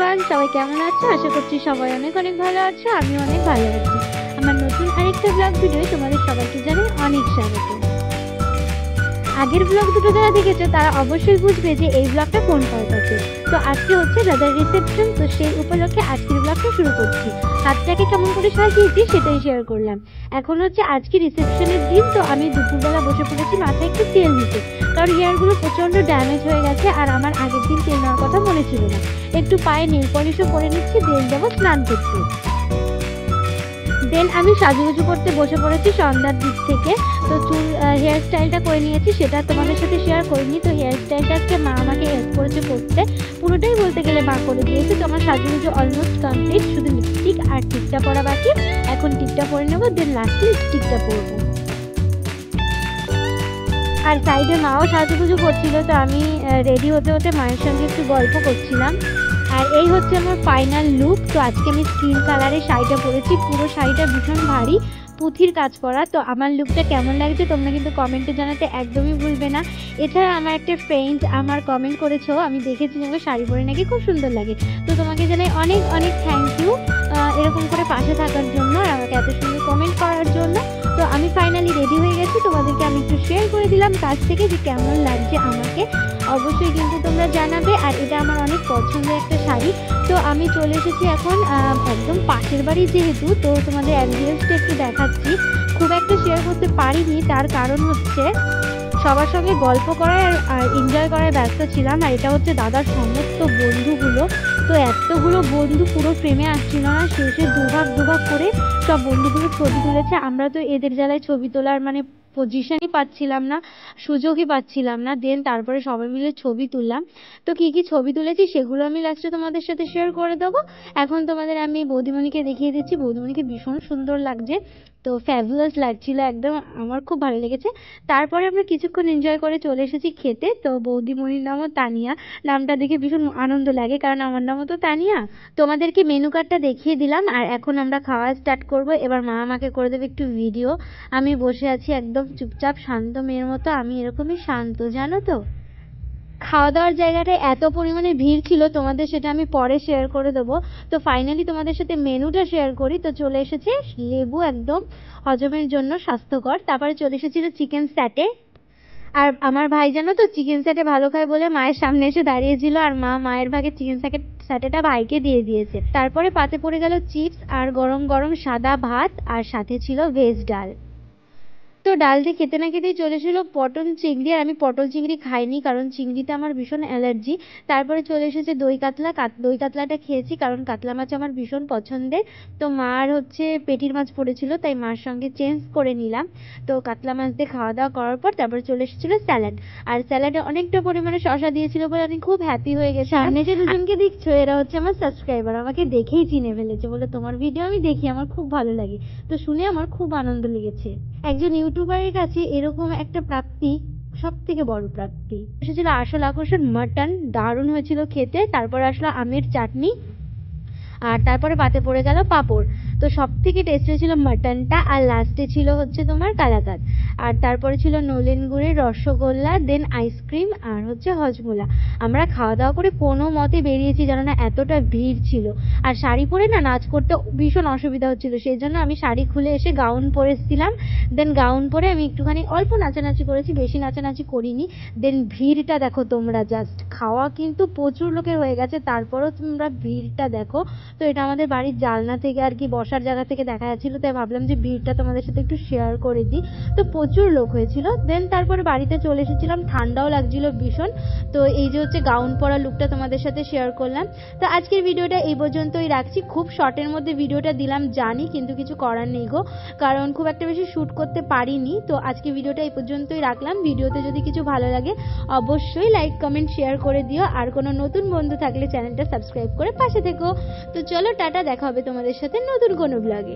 Everyone, সবাই কেমন আছো? আশা করছি সবাই অনেক অনেক ভালো আছো। আমি অনেক ভালো আছি। আমার নতুন আরেকটা ব্লগ ভিডিও তোমাদের সবাইকে জানাই অনেক স্বাগত। আগের ব্লগ দুটো যারা দেখেছো তারা অবশ্যই বুঝবে যে এই ব্লগটা কোন পারপাসে। তো আজকে হচ্ছে দাদার রিসেপশন, তো সেই উপলক্ষে আজকের ব্লগটা শুরু করছি। হাতটাকে কেমন করে সাজিয়েছি সেটাই শেয়ার করলাম। এখন হচ্ছে আজকে রিসেপশনের দিন, তো আমি দুপুরবেলা বসে পড়েছি মাথায় একটু তেল দিতে, কারণ হেয়ারগুলো প্রচণ্ড ড্যামেজ হয়ে গেছে আর আমার আগের দিন তেল নেওয়ার কথা মনে ছিল না। একটু পায়ে নেল পলিশও করে নিচ্ছি, দেন যাবো স্নান করতে। দেন আমি সাজুগুজু করতে বসে পড়েছি সন্ধ্যার দিক থেকে। তো চুল হেয়ার স্টাইলটা করে নিয়েছি, সেটা তোমাদের সাথে শেয়ার করিনি। তো হেয়ার স্টাইলটা আজকে মা আমাকে হেল্প করেছে করতে, পুরোটাই বলতে গেলে মা করে দিয়েছে। তো আমার সাজুগুজু অলমোস্ট কমপ্লিট, শুধু লিপস্টিক আর টিপটা পরা বাকি। এখন টিপটা পরে নেবো, দেন লাস্টে লিপস্টিকটা পরবো। আর সাইডে মাও সাজুগুজু করছিল, তো আমি রেডি হতে হতে মায়ের সঙ্গে একটু গল্প করছিলাম। আর এই হচ্ছে আমার ফাইনাল লুক। তো আজকে আমি স্কিন কালারের শাড়িটা পরেছি, পুরো শাড়িটা ভীষণ ভারী, পুঁথির কাজ করা। তো আমার লুকটা কেমন লাগছে তোমরা কিন্তু কমেন্টে জানাতে একদমই ভুলবে না। এছাড়া আমার একটা ফ্রেন্ড আমার কমেন্ট করেছো, আমি দেখেছি তোমাকে শাড়ি পরে নাকি খুব সুন্দর লাগে। তো তোমাকে জানাই অনেক অনেক থ্যাংক ইউ এরকম করে পাশে থাকার জন্য আর আমাকে এত সুন্দর কমেন্ট করার জন্য। তো আমি ফাইনালি রেডি হয়ে গেছি, তোমাদেরকে আমি একটু শেয়ার করে দিলাম কাছ থেকে যে কেমন লাগছে আমাকে। অবশ্যই কিন্তু তোমরা জানাবে। আর এটা আমার অনেক পছন্দের একটা শাড়ি। তো আমি চলে এসেছি এখন একদম পাশের বাড়ি যেহেতু, তো তোমাদের অ্যাম্বিয়েন্সটা একটু দেখাচ্ছি। খুব একটা শেয়ার করতে পারিনি, তার কারণ হচ্ছে সবার সঙ্গে গল্প করায় আর এনজয় করায় ব্যস্ত ছিলাম। আর এটা হচ্ছে দাদার সমস্ত বন্ধুগুলো। তো এতগুলো বন্ধু পুরো ফ্রেমে আসছিল না, শেষে দুভাগ করে সব বন্ধুগুলো ছবি তুলেছে। আমরা তো এদের জ্বালায় ছবি তোলার মানে পজিশনই পাচ্ছিলাম না, সুযোগই পাচ্ছিলাম না। দেন তারপরে সবাই মিলে ছবি তুললাম। তো কী কী ছবি তুলেছি সেগুলো আমি লাস্টে তোমাদের সাথে শেয়ার করে দেবো। এখন তোমাদের আমি বৌদিমণিকে দেখিয়ে দিচ্ছি। বৌদিমণিকে ভীষণ সুন্দর লাগছে, তো ফ্যাবুলাস লাগছিল একদম, আমার খুব ভালো লেগেছে। তারপরে আমরা কিছুক্ষণ এনজয় করে চলে এসেছি খেতে। তো বৌদিমণির নামও তানিয়া, নামটা দেখে ভীষণ আনন্দ লাগে কারণ আমার নামও তো তানিয়া। তোমাদেরকে মেনু কার্ডটা দেখিয়ে দিলাম আর এখন আমরা খাওয়া স্টার্ট করব। এবার মা আমাকে করে দেবে একটু ভিডিও। আমি বসে আছি একদম চুপচাপ শান্ত মেয়ের মতো, আমি এরকমই শান্ত জানো তো। খাওয়া দাওয়ার জায়গাটায় এত পরিমাণে ভিড় ছিল, তোমাদের সেটা আমি পরে শেয়ার করে দেবো। তো ফাইনালি তোমাদের সাথে মেনুটা শেয়ার করি। তো চলে এসেছে লেবু, একদম হজমের জন্য স্বাস্থ্যকর। তারপরে চলে এসেছিল চিকেন স্যাটে। আর আমার ভাই জানো তো চিকেন স্যাটে ভালো খায় বলে মায়ের সামনে এসে দাঁড়িয়েছিল, আর মা মায়ের ভাগে চিকেন স্যাটেটা ভাইকে দিয়ে দিয়েছে। তারপরে পাতে পড়ে গেল চিপস আর গরম গরম সাদা ভাত, আর সাথে ছিল ভেজ ডাল। তো ডাল দিয়ে খেতে না খেতেই চলে এসেছিলো পটল চিংড়ি, আর আমি পটল চিংড়ি খাইনি কারণ চিংড়িতে আমার ভীষণ অ্যালার্জি। তারপরে চলে এসেছে দই কাতলা। দই কাতলাটা খেয়েছি কারণ কাতলা মাছ আমার ভীষণ পছন্দের। তো মার হচ্ছে পেটির মাছ পড়েছিল, তাই মার সঙ্গে চেঞ্জ করে নিলাম। তো কাতলা মাছ দিয়ে খাওয়া দাওয়া করার পর তারপরে চলে এসেছিলো স্যালাড। আর স্যালাডে অনেকটা পরিমাণে শসা দিয়েছিল বলে আমি খুব হ্যাপি হয়ে গেছি। সামনে যে দুজনকে দেখছো এরা হচ্ছে আমার সাবস্ক্রাইবার, আমাকে দেখেই চিনে ফেলেছে, বলে তোমার ভিডিও আমি দেখি, আমার খুব ভালো লাগে। তো শুনে আমার খুব আনন্দ লেগেছে। একজন ইউটিউবারের কাছে এরকম একটা প্রাপ্তি সব থেকে বড় প্রাপ্তি। এসেছিল আসল আকর্ষণ মাটন, দারুণ হয়েছিল খেতে। তারপরে আসলো আমের চাটনি, আর তারপরে পাতে পড়ে গেল পাঁপড়। তো সব থেকে টেস্টি ছিল মাটনটা, আর লাস্টে ছিল হচ্ছে তোমার কালাকাঁদ। আর তারপরে ছিল নলেন গুড়ের রসগোল্লা, দেন আইসক্রিম আর হচ্ছে হজমোলা। আমরা খাওয়া দাওয়া করে কোনো মতে বেরিয়েছি, জানো না এতটা ভিড় ছিল। আর শাড়ি পরে না নাচ করতে ভীষণ অসুবিধা হচ্ছিল, সেই জন্য আমি শাড়ি খুলে এসে গাউন পরেছিলাম। দেন গাউন পরে আমি একটুখানি অল্প নাচানাচি করেছি, বেশি নাচানাচি করিনি। দেন ভিড়টা দেখো তোমরা, জাস্ট খাওয়া কিন্তু প্রচুর লোকের হয়ে গেছে, তারপরেও তোমরা ভিড়টা দেখো। তো এটা আমাদের বাড়ির জানলা থেকে আর কি বসার জায়গা থেকে দেখা যাচ্ছিলো, তাই ভাবলাম যে ভিড়টা তোমাদের সাথে একটু শেয়ার করে দিই। তো প্রচুর লোক হয়েছিল। দেন তারপরে বাড়িতে চলে এসেছিলাম, ঠান্ডাও লাগছিল ভীষণ। তো এই যে হচ্ছে গাউন পরা লুকটা তোমাদের সাথে শেয়ার করলাম। তো আজকের ভিডিওটা এই পর্যন্তই রাখছি। খুব শর্টের মধ্যে ভিডিওটা দিলাম জানি, কিন্তু কিছু করার নেই গো, কারণ খুব একটা বেশি শ্যুট করতে পারিনি। তো আজকে ভিডিওটা এই পর্যন্তই রাখলাম। ভিডিওতে যদি কিছু ভালো লাগে অবশ্যই লাইক কমেন্ট শেয়ার করে দিও, আর কোনো নতুন বন্ধু থাকলে চ্যানেলটা সাবস্ক্রাইব করে পাশে থেকো। তো চলো টাটা, দেখা হবে তোমাদের সাথে নতুন কোনো ব্লগে।